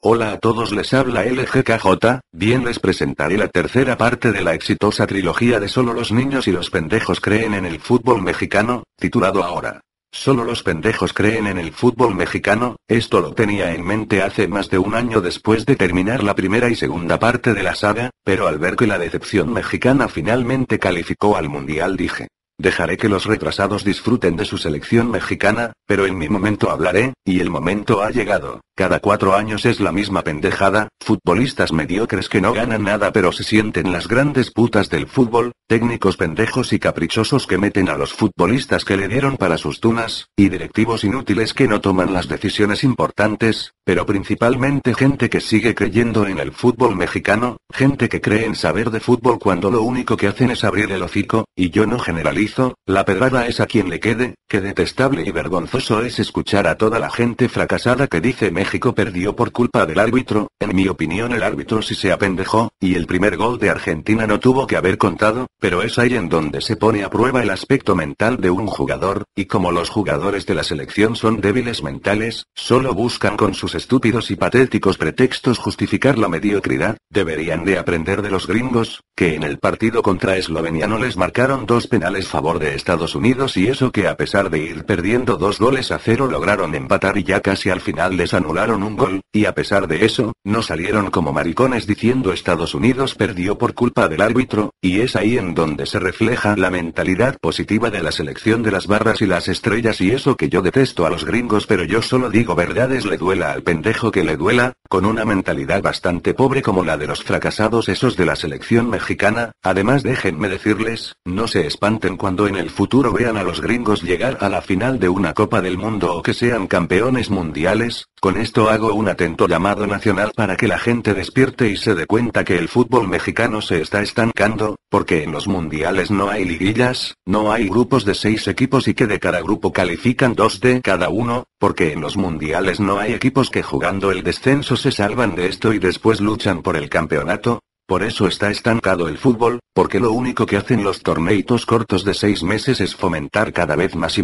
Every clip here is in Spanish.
Hola a todos, les habla LGKJ, bien les presentaré la tercera parte de la exitosa trilogía de Solo los niños y los pendejos creen en el fútbol mexicano, titulado ahora. Solo los pendejos creen en el fútbol mexicano. Esto lo tenía en mente hace más de un año después de terminar la primera y segunda parte de la saga, pero al ver que la decepción mexicana finalmente calificó al mundial dije: dejaré que los retrasados disfruten de su selección mexicana, pero en mi momento hablaré, y el momento ha llegado. Cada 4 años es la misma pendejada, futbolistas mediocres que no ganan nada pero se sienten las grandes putas del fútbol, técnicos pendejos y caprichosos que meten a los futbolistas que le dieron para sus tunas, y directivos inútiles que no toman las decisiones importantes, pero principalmente gente que sigue creyendo en el fútbol mexicano, gente que cree en saber de fútbol cuando lo único que hacen es abrir el hocico, y yo no generalizo, la pedrada es a quien le quede. Qué detestable y vergonzoso es escuchar a toda la gente fracasada que dice México perdió por culpa del árbitro. En mi opinión el árbitro sí se apendejó, y el primer gol de Argentina no tuvo que haber contado, pero es ahí en donde se pone a prueba el aspecto mental de un jugador, y como los jugadores de la selección son débiles mentales, solo buscan con sus estúpidos y patéticos pretextos justificar la mediocridad. Deberían de aprender de los gringos, que en el partido contra Eslovenia no les marcaron 2 penales a favor de Estados Unidos, y eso que a pesar de ir perdiendo 2-0 lograron empatar y ya casi al final les anularon un gol, y a pesar de eso, no salieron como maricones diciendo Estados Unidos perdió por culpa del árbitro, y es ahí en donde se refleja la mentalidad positiva de la selección de las barras y las estrellas. Y eso que yo detesto a los gringos, pero yo solo digo verdades, le duela al pendejo que le duela, con una mentalidad bastante pobre como la de los fracasados esos de la selección mexicana. Además déjenme decirles, no se espanten cuando en el futuro vean a los gringos llegar a la final de una Copa del Mundo o que sean campeones mundiales. Con esto hago un atento llamado nacional para que la gente despierte y se dé cuenta que el fútbol mexicano se está estancando, porque en los mundiales no hay liguillas, no hay grupos de 6 equipos y que de cada grupo califican 2 de cada uno, porque en los mundiales no hay equipos que jugando el descenso se salvan de esto y después luchan por el campeonato. Por eso está estancado el fútbol, porque lo único que hacen los torneitos cortos de 6 meses es fomentar cada vez más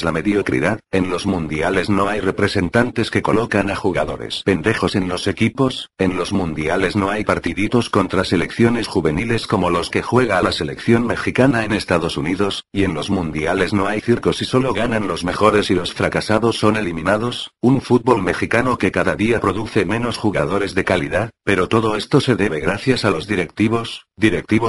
la mediocridad. En los mundiales no hay representantes que colocan a jugadores pendejos en los equipos, en los mundiales no hay partiditos contra selecciones juveniles como los que juega la selección mexicana en Estados Unidos, y en los mundiales no hay circos y solo ganan los mejores y los fracasados son eliminados. Un fútbol mexicano que cada día produce menos jugadores de calidad, pero todo esto se debe gracias a los directivos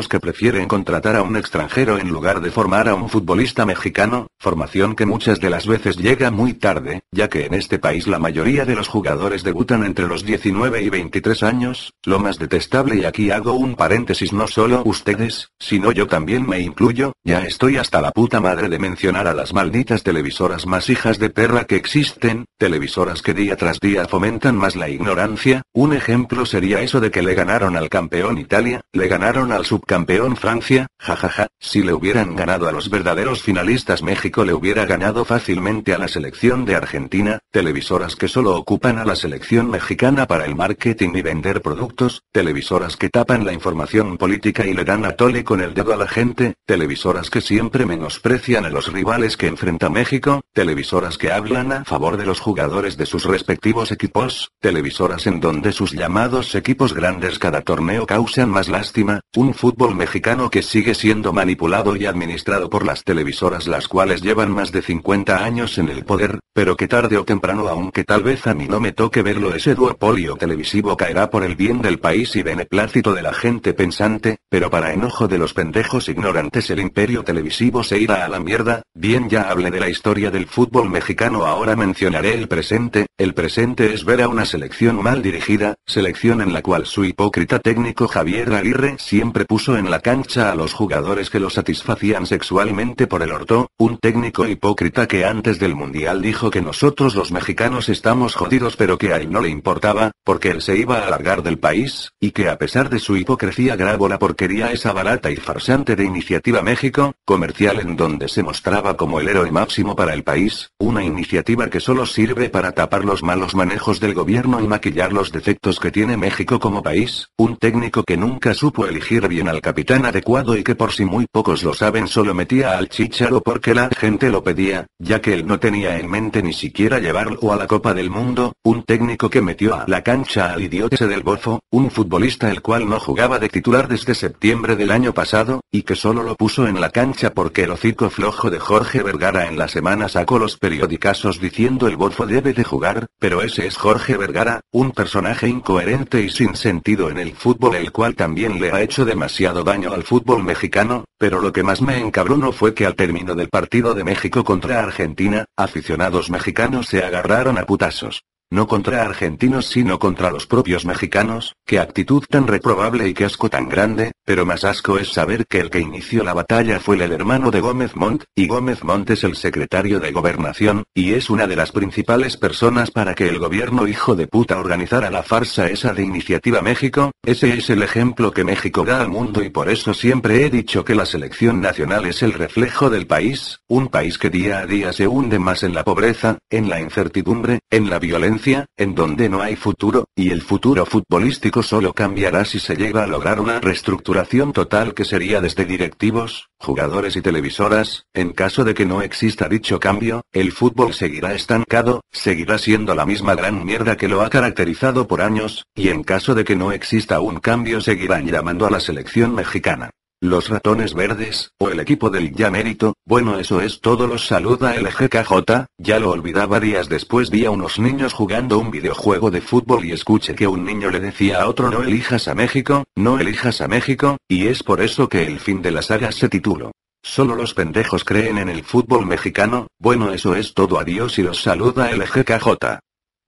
que prefieren contratar a un extranjero en lugar de formar a un futbolista mexicano, formación que muchas de las veces llega muy tarde, ya que en este país la mayoría de los jugadores debutan entre los 19 y 23 años, lo más detestable. Y aquí hago un paréntesis, no solo ustedes, sino yo también me incluyo, ya estoy hasta la puta madre de mencionar a las malditas televisoras más hijas de perra que existen, televisoras que día tras día fomentan más la ignorancia. Un ejemplo sería eso de que le ganaron al campeón Italia, le ganaron al subcampeón Francia, jajaja, si le hubieran ganado a los verdaderos finalistas México le hubiera ganado fácilmente a la selección de Argentina. Televisoras que solo ocupan a la selección mexicana para el marketing y vender productos, televisoras que tapan la información política y le dan a tole con el dedo a la gente, televisoras que siempre menosprecian a los rivales que enfrenta México, televisoras que hablan a favor de los jugadores de sus respectivos equipos, televisoras en donde sus llamados equipos grandes cada torneo causan más lástima. Un fútbol mexicano que sigue siendo manipulado y administrado por las televisoras, las cuales llevan más de 50 años en el poder, pero que tarde o temprano, aunque tal vez a mí no me toque verlo, ese duopolio televisivo caerá por el bien del país y beneplácito de la gente pensante, pero para enojo de los pendejos ignorantes el imperio televisivo se irá a la mierda. Bien, ya hablé de la historia del fútbol mexicano, ahora mencionaré el presente. El presente es ver a una selección mal dirigida, selección en la cual su hipócrita técnico Javier Aguirre siempre puso en la cancha a los jugadores que lo satisfacían sexualmente por el orto, un técnico hipócrita que antes del mundial dijo que nosotros los mexicanos estamos jodidos, pero que a él no le importaba, porque él se iba a largar del país, y que a pesar de su hipocresía grabó la porquería esa barata y farsante de Iniciativa México, comercial en donde se mostraba como el héroe máximo para el país, una iniciativa que solo sirve para tapar los malos manejos del gobierno y maquillar los defectos que tiene México. México como país, un técnico que nunca supo elegir bien al capitán adecuado y que por si muy pocos lo saben solo metía al Chícharo porque la gente lo pedía, ya que él no tenía en mente ni siquiera llevarlo a la Copa del Mundo, un técnico que metió a la cancha al idiota ese del Bofo, un futbolista el cual no jugaba de titular desde septiembre del año pasado, y que solo lo puso en la cancha porque el hocico flojo de Jorge Vergara en la semana sacó los periodicazos diciendo el Bofo debe de jugar, pero ese es Jorge Vergara, un personaje incoherente y sin sentido en el fútbol el cual también le ha hecho demasiado daño al fútbol mexicano, pero lo que más me encabronó fue que al término del partido de México contra Argentina, aficionados mexicanos se agarraron a putazos. No contra argentinos sino contra los propios mexicanos, qué actitud tan reprobable y qué asco tan grande, pero más asco es saber que el que inició la batalla fue el hermano de Gómez Montt, y Gómez Montt es el secretario de Gobernación, y es una de las principales personas para que el gobierno hijo de puta organizara la farsa esa de Iniciativa México. Ese es el ejemplo que México da al mundo y por eso siempre he dicho que la selección nacional es el reflejo del país, un país que día a día se hunde más en la pobreza, en la incertidumbre, en la violencia, en donde no hay futuro, y el futuro futbolístico solo cambiará si se llega a lograr una reestructuración total que sería desde directivos, jugadores y televisoras. En caso de que no exista dicho cambio, el fútbol seguirá estancado, seguirá siendo la misma gran mierda que lo ha caracterizado por años, y en caso de que no exista un cambio seguirán llamando a la selección mexicana los ratones verdes, o el equipo del ya mérito. Bueno, eso es todo. Los saluda el GKJ, ya lo olvidaba. Días después vi a unos niños jugando un videojuego de fútbol y escuché que un niño le decía a otro no elijas a México, no elijas a México, y es por eso que el fin de la saga se tituló Solo los pendejos creen en el fútbol mexicano. Bueno, eso es todo. Adiós y los saluda el GKJ.